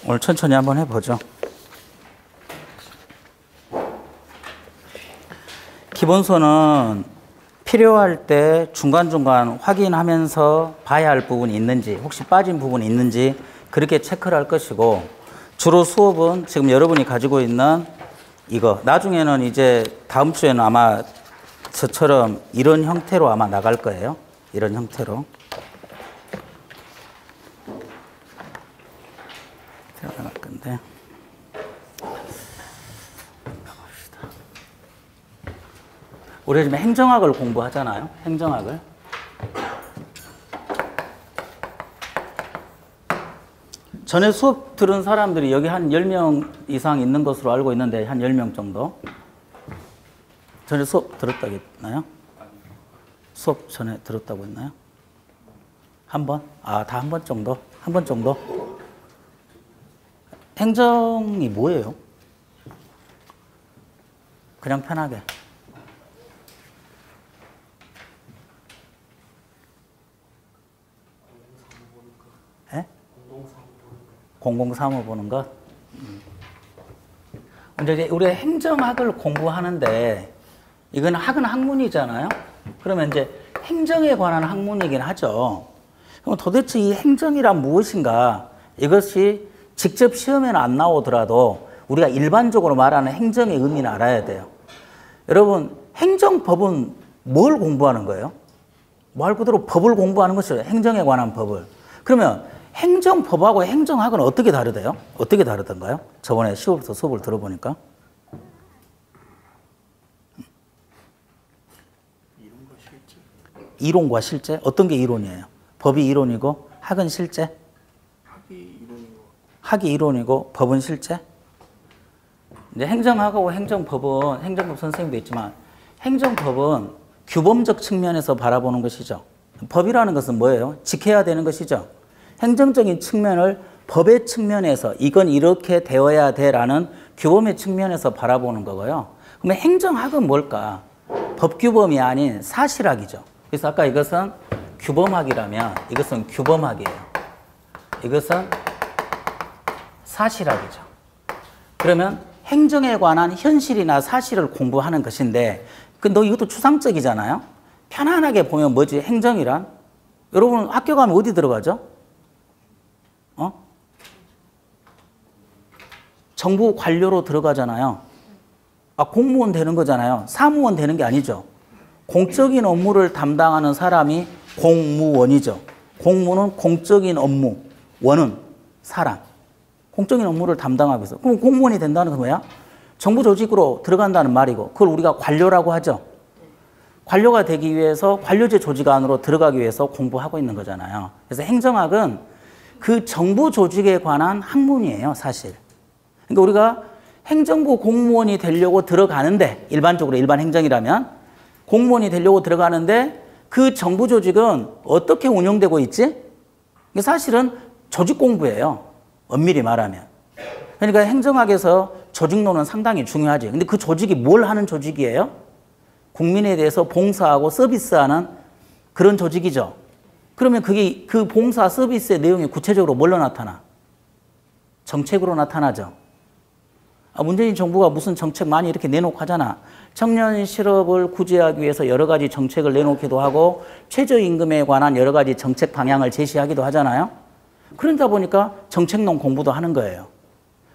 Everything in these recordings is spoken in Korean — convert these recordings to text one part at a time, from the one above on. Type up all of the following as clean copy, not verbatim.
오늘 천천히 한번 해보죠. 기본서는 필요할 때 중간중간 확인하면서 봐야 할 부분이 있는지, 혹시 빠진 부분이 있는지 그렇게 체크를 할 것이고, 주로 수업은 지금 여러분이 가지고 있는 이거, 나중에는 이제 다음 주에는 아마 저처럼 이런 형태로 아마 나갈 거예요. 이런 형태로. 들어갈 건데. 우리 지금 행정학을 공부하잖아요. 행정학을. 전에 수업 들은 사람들이 여기 한 10명 이상 있는 것으로 알고 있는데, 한 10명 정도. 전에 수업 들었다고 했나요? 수업 전에 들었다고 했나요? 한 번? 아, 다 한 번 정도? 한 번 정도? 행정이 뭐예요? 그냥 편하게. 예? 공공사무 보는 것? 이제 우리가 행정학을 공부하는데, 이건 학은 학문이잖아요? 그러면 이제 행정에 관한 학문이긴 하죠. 그럼 도대체 이 행정이란 무엇인가? 이것이 직접 시험에는 안 나오더라도 우리가 일반적으로 말하는 행정의 의미는 알아야 돼요. 여러분, 행정법은 뭘 공부하는 거예요? 말 그대로 법을 공부하는 것이죠. 행정에 관한 법을. 그러면 행정법하고 행정학은 어떻게 다르대요? 어떻게 다르던가요? 저번에 시험부터 수업을 들어보니까. 이론과 실제? 어떤 게 이론이에요? 법이 이론이고 학은 실제? 학이 이론이고 법은 실제? 이제 행정학하고 행정법은, 행정법 선생님도 있지만, 행정법은 규범적 측면에서 바라보는 것이죠. 법이라는 것은 뭐예요? 지켜야 되는 것이죠. 행정적인 측면을 법의 측면에서 이건 이렇게 되어야 돼라는 규범의 측면에서 바라보는 거고요. 그러면 행정학은 뭘까? 법규범이 아닌 사실학이죠. 그래서 아까 이것은 규범학이라면 이것은 규범학이에요. 이것은 사실학이죠. 그러면 행정에 관한 현실이나 사실을 공부하는 것인데, 너 이것도 추상적이잖아요. 편안하게 보면 뭐지? 행정이란? 여러분 학교 가면 어디 들어가죠? 정부 관료로 들어가잖아요. 공무원 되는 거잖아요. 사무원 되는 게 아니죠. 공적인 업무를 담당하는 사람이 공무원이죠. 공무는 공적인 업무, 원은 사람. 공적인 업무를 담당하고 있어. 그럼 공무원이 된다는 건 뭐야? 정부 조직으로 들어간다는 말이고, 그걸 우리가 관료라고 하죠. 관료가 되기 위해서 관료제 조직 안으로 들어가기 위해서 공부하고 있는 거잖아요. 그래서 행정학은 그 정부 조직에 관한 학문이에요, 사실. 그러니까 우리가 행정부 공무원이 되려고 들어가는데, 일반적으로 일반 행정이라면 공무원이 되려고 들어가는데 그 정부 조직은 어떻게 운영되고 있지? 사실은 조직 공부예요. 엄밀히 말하면. 그러니까 행정학에서 조직론은 상당히 중요하지. 근데 그 조직이 뭘 하는 조직이에요? 국민에 대해서 봉사하고 서비스하는 그런 조직이죠. 그러면 그게 그 봉사 서비스의 내용이 구체적으로 뭘로 나타나? 정책으로 나타나죠. 문재인 정부가 무슨 정책 많이 이렇게 내놓고 하잖아. 청년 실업을 구제하기 위해서 여러 가지 정책을 내놓기도 하고, 최저임금에 관한 여러 가지 정책 방향을 제시하기도 하잖아요. 그러다 보니까 정책론 공부도 하는 거예요.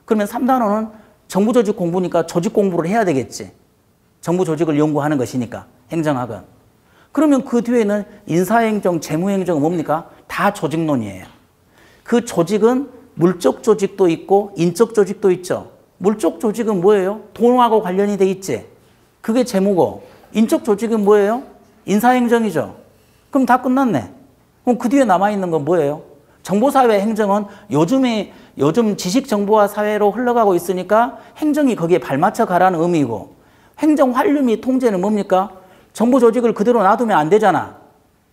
그러면 3단원은 정부 조직 공부니까 조직 공부를 해야 되겠지. 정부 조직을 연구하는 것이니까, 행정학은. 그러면 그 뒤에는 인사행정, 재무행정은 뭡니까? 다 조직론이에요. 그 조직은 물적 조직도 있고 인적 조직도 있죠. 물적 조직은 뭐예요? 돈하고 관련이 돼 있지. 그게 재무고, 인적 조직은 뭐예요? 인사행정이죠. 그럼 다 끝났네. 그럼 그 뒤에 남아있는 건 뭐예요? 정보사회 행정은 요즘 지식정보화 사회로 흘러가고 있으니까 행정이 거기에 발맞춰 가라는 의미이고, 행정 환류 및 통제는 뭡니까? 정보 조직을 그대로 놔두면 안 되잖아.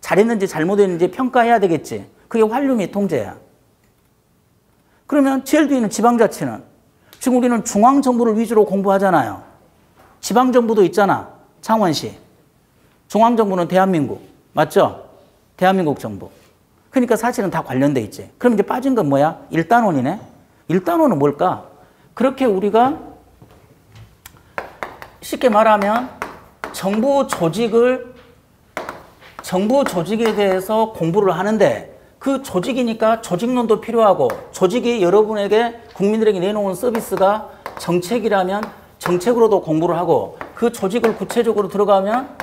잘했는지 잘못했는지 평가해야 되겠지. 그게 환류 및 통제야. 그러면 제일 뒤에는 지방자치는, 지금 우리는 중앙정부를 위주로 공부하잖아요. 지방정부도 있잖아. 창원시. 중앙정부는 대한민국. 맞죠? 대한민국 정부. 그러니까 사실은 다 관련돼 있지. 그럼 이제 빠진 건 뭐야? 1단원이네. 1단원은 뭘까? 그렇게 우리가 쉽게 말하면 정부 조직에 대해서 공부를 하는데 그 조직이니까 조직론도 필요하고 조직이 여러분에게 국민들에게 내놓은 서비스가 정책이라면 정책으로도 공부를 하고 그 조직을 구체적으로 들어가면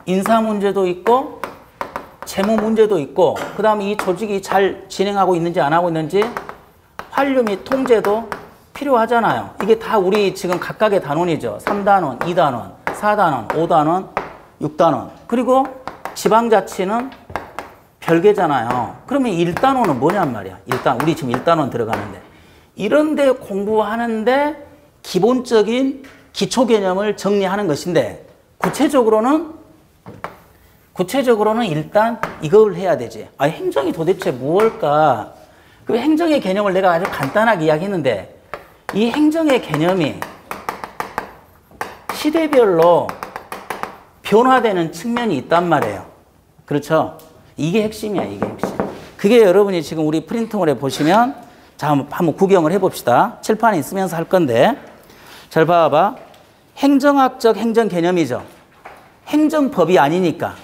인사 문제도 있고 재무 문제도 있고 그 다음에 이 조직이 잘 진행하고 있는지 안 하고 있는지 관료 및 통제도 필요하잖아요. 이게 다 우리 지금 각각의 단원이죠. 3단원, 2단원, 4단원, 5단원, 6단원. 그리고 지방자치는 별개잖아요. 그러면 1단원은 뭐냔 말이야. 우리 지금 1단원 들어가는데. 이런데 공부하는데 기본적인 기초 개념을 정리하는 것인데 구체적으로는 일단 이걸 해야 되지. 행정이 도대체 무엇일까? 그 행정의 개념을 내가 아주 간단하게 이야기했는데 이 행정의 개념이 시대별로 변화되는 측면이 있단 말이에요. 그렇죠? 이게 핵심이야, 이게 핵심. 그게 여러분이 지금 우리 프린트물에 보시면 자, 한번 구경을 해봅시다. 칠판에 있으면서 할 건데 잘 봐봐. 행정학적 행정 개념이죠. 행정법이 아니니까.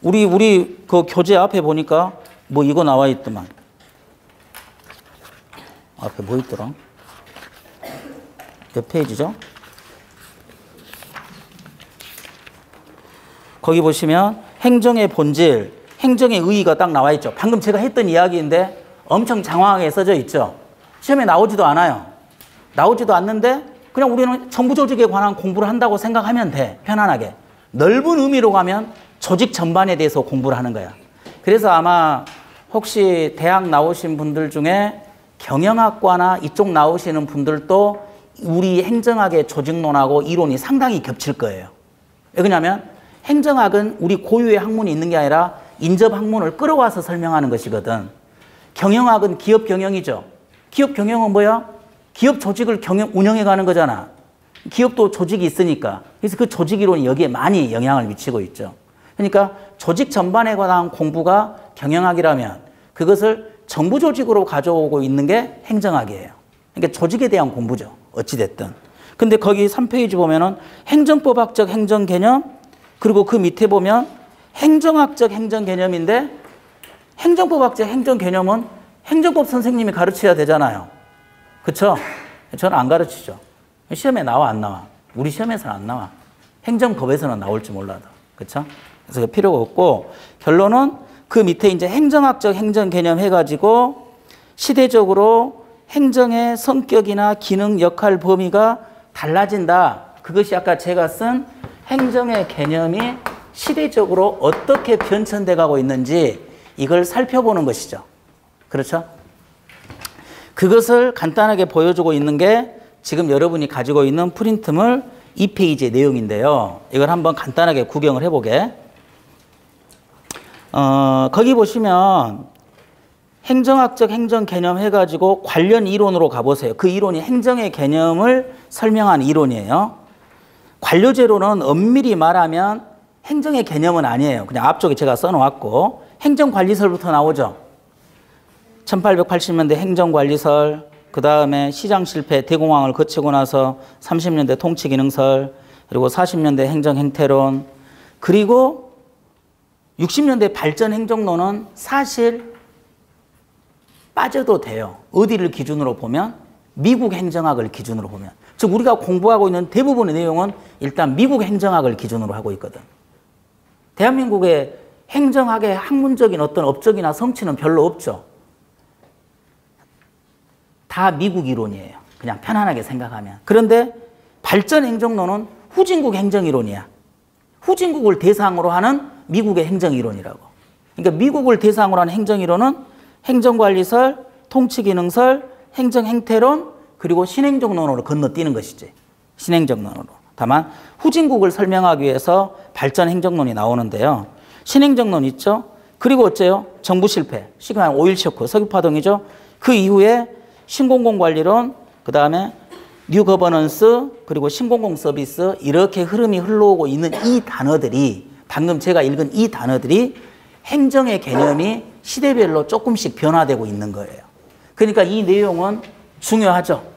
우리 그 교재 앞에 보니까 뭐 이거 나와 있더만. 앞에 뭐 있더라? 몇 페이지죠? 거기 보시면 행정의 본질, 행정의 의의가 딱 나와 있죠. 방금 제가 했던 이야기인데 엄청 장황하게 써져 있죠. 시험에 나오지도 않아요. 나오지도 않는데 그냥 우리는 정부 조직에 관한 공부를 한다고 생각하면 돼. 편안하게. 넓은 의미로 가면 조직 전반에 대해서 공부를 하는 거야. 그래서 아마 혹시 대학 나오신 분들 중에 경영학과나 이쪽 나오시는 분들도 우리 행정학의 조직론하고 이론이 상당히 겹칠 거예요. 왜 그러냐면 행정학은 우리 고유의 학문이 있는 게 아니라 인접 학문을 끌어와서 설명하는 것이거든. 경영학은 기업 경영이죠. 기업 경영은 뭐야? 기업 조직을 운영해 가는 거잖아. 기업도 조직이 있으니까. 그래서 그 조직 이론이 여기에 많이 영향을 미치고 있죠. 그러니까 조직 전반에 관한 공부가 경영학이라면 그것을 정부 조직으로 가져오고 있는 게 행정학이에요. 그러니까 조직에 대한 공부죠. 어찌됐든. 근데 거기 3페이지 보면은 행정법학적 행정 개념, 그리고 그 밑에 보면 행정학적 행정 개념인데 행정법학적 행정 개념은 행정법 선생님이 가르쳐야 되잖아요. 그렇죠? 저는 안 가르치죠. 시험에 나와 안 나와? 우리 시험에서는 안 나와. 행정법에서는 나올지 몰라도. 그렇죠? 그래서 필요가 없고 결론은 그 밑에 이제 행정학적 행정 개념 해가지고 시대적으로 행정의 성격이나 기능, 역할, 범위가 달라진다. 그것이 아까 제가 쓴 행정의 개념이 시대적으로 어떻게 변천돼 가고 있는지 이걸 살펴보는 것이죠. 그렇죠? 그것을 간단하게 보여주고 있는 게 지금 여러분이 가지고 있는 프린트물 2페이지의 내용인데요. 이걸 한번 간단하게 구경을 해보게. 거기 보시면 행정학적 행정 개념 해가지고 관련 이론으로 가보세요. 그 이론이 행정의 개념을 설명한 이론이에요. 관료제로는 엄밀히 말하면 행정의 개념은 아니에요. 그냥 앞쪽에 제가 써놓았고 행정관리설부터 나오죠. 1880년대 행정관리설, 그 다음에 시장실패 대공황을 거치고 나서 30년대 통치기능설, 그리고 40년대 행정행태론, 그리고 60년대 발전행정론은 사실 빠져도 돼요. 어디를 기준으로 보면? 미국 행정학을 기준으로 보면. 즉 우리가 공부하고 있는 대부분의 내용은 일단 미국 행정학을 기준으로 하고 있거든. 대한민국의 행정학의 학문적인 어떤 업적이나 성취는 별로 없죠. 다 미국 이론이에요. 그냥 편안하게 생각하면. 그런데 발전행정론은 후진국 행정이론이야. 후진국을 대상으로 하는 미국의 행정이론이라고. 그러니까 미국을 대상으로 하는 행정이론은 행정관리설, 통치기능설, 행정행태론, 그리고 신행정론으로 건너뛰는 것이지. 신행정론으로. 다만 후진국을 설명하기 위해서 발전행정론이 나오는데요. 신행정론 있죠. 그리고 어째요? 정부 실패, 시간 5.1 쇼크, 석유파동이죠. 그 이후에 신공공관리론, 그 다음에 뉴 거버넌스, 그리고 신공공 서비스, 이렇게 흐름이 흘러오고 있는 이 단어들이, 방금 제가 읽은 이 단어들이 행정의 개념이 시대별로 조금씩 변화되고 있는 거예요. 그러니까 이 내용은 중요하죠.